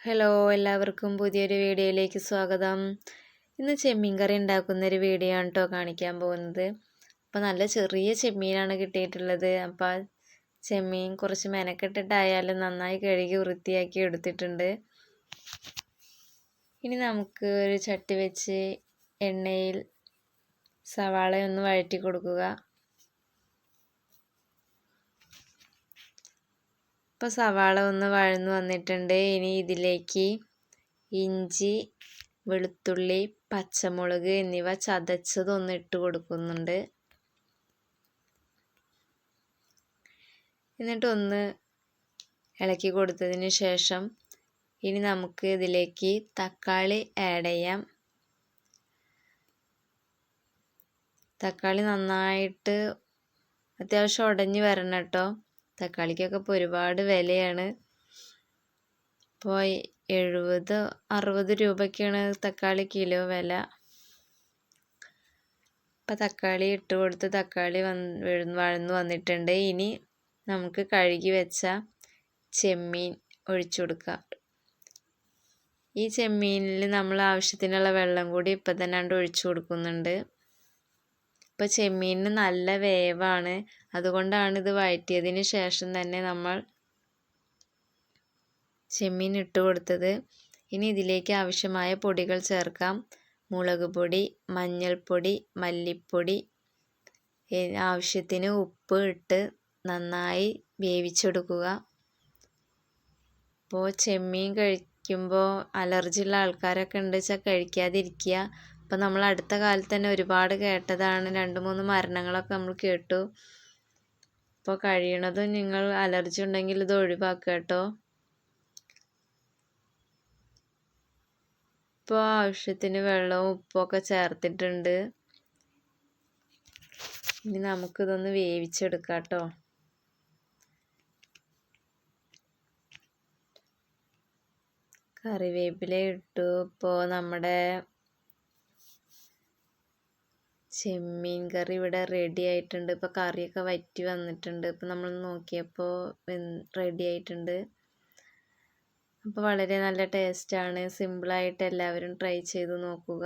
Hello, എല്ലാവർക്കും പുതിയൊരു വീഡിയോയിലേക്ക് സ്വാഗതം. ഇന്ന് ചെമ്മീൻ കറി ഉണ്ടാക്കുന്നൊരു വീഡിയോ ആണ് കേട്ടോ കാണിക്കാൻ പോകുന്നത്. അപ്പോൾ നല്ല ചെറിയ ചെമ്മീനാണ് കിട്ടിയിട്ടുള്ളത്. അപ്പോൾ ചെമ്മീൻ കുറച്ച് മെനക്കെട്ടിട്ടായാലും നന്നായി കഴുകി വൃത്തിയാക്കി എടുത്തിട്ടുണ്ട്. ഇനി നമുക്ക് ഒരു ചട്ടി വെച്ച് എണ്ണയിൽ സവാള ഒന്ന് വഴറ്റി കൊടുക്കുക. ഇപ്പോൾ സവാള ഒന്ന് വഴന്നു വന്നിട്ടുണ്ട്. ഇനി ഇതിലേക്ക് ഇഞ്ചി, വെളുത്തുള്ളി, പച്ചമുളക് എന്നിവ ചതച്ചതൊന്ന് ഇട്ട് കൊടുക്കുന്നുണ്ട്. എന്നിട്ടൊന്ന് ഇളക്കി കൊടുത്തതിന് ശേഷം ഇനി നമുക്ക് ഇതിലേക്ക് തക്കാളി ആഡ് ചെയ്യാം. തക്കാളി നന്നായിട്ട് അത്യാവശ്യം ഉടഞ്ഞു വരണം കേട്ടോ. തക്കാളിക്കൊക്കെ ഇപ്പോൾ ഒരുപാട് വിലയാണ്. ഇപ്പോൾ 70-60 രൂപയ്ക്കാണ് തക്കാളി കിലോ വില. അപ്പോൾ തക്കാളി ഇട്ട് കൊടുത്ത് തക്കാളി വഴന്നു വന്നിട്ടുണ്ട്. ഇനി നമുക്ക് കഴുകി വെച്ച ചെമ്മീൻ ഒഴിച്ചു കൊടുക്കാം. ഈ ചെമ്മീനിൽ നമ്മൾ ആവശ്യത്തിനുള്ള വെള്ളം കൂടി ഇപ്പം തന്നെ ഒഴിച്ചു കൊടുക്കുന്നുണ്ട്. ഇപ്പോൾ ചെമ്മീനിന് നല്ല വേവാണ്, അതുകൊണ്ടാണ് ഇത് വഴറ്റിയതിന് ശേഷം തന്നെ നമ്മൾ ചെമ്മീൻ ഇട്ട് കൊടുത്തത്. ഇനി ഇതിലേക്ക് ആവശ്യമായ പൊടികൾ ചേർക്കാം. മുളക് പൊടി, മഞ്ഞൾപ്പൊടി, മല്ലിപ്പൊടി, ആവശ്യത്തിന് ഉപ്പ് ഇട്ട് നന്നായി വേവിച്ചെടുക്കുക. ഇപ്പോൾ ചെമ്മീൻ കഴിക്കുമ്പോൾ അലർജി ഉള്ള ആൾക്കാരൊക്കെ ഉണ്ട് വെച്ചാൽ കഴിക്കാതിരിക്കുക. അപ്പോൾ നമ്മൾ അടുത്ത കാലത്ത് തന്നെ ഒരുപാട് കേട്ടതാണ്, 2-3 മരണങ്ങളൊക്കെ നമ്മൾ കേട്ടു. അപ്പോൾ കഴിയണതും നിങ്ങൾ അലർജി ഉണ്ടെങ്കിൽ ഇത് ഒഴിവാക്കുക കേട്ടോ. ഇപ്പോൾ ആവശ്യത്തിന് വെള്ളവും ഉപ്പൊക്കെ ചേർത്തിട്ടുണ്ട്. ഇനി നമുക്കിതൊന്ന് വേവിച്ചെടുക്കാം കേട്ടോ. കറിവേപ്പില ഇട്ടു. ഇപ്പോൾ നമ്മുടെ ചെമ്മീൻ കറി ഇവിടെ റെഡി ആയിട്ടുണ്ട്. ഇപ്പോൾ കറിയൊക്കെ വറ്റി വന്നിട്ടുണ്ട്. ഇപ്പോൾ നമ്മൾ നോക്കിയപ്പോൾ റെഡി ആയിട്ടുണ്ട്. അപ്പോൾ വളരെ നല്ല ടേസ്റ്റാണ്. സിമ്പിളായിട്ട് എല്ലാവരും ട്രൈ ചെയ്ത് നോക്കുക.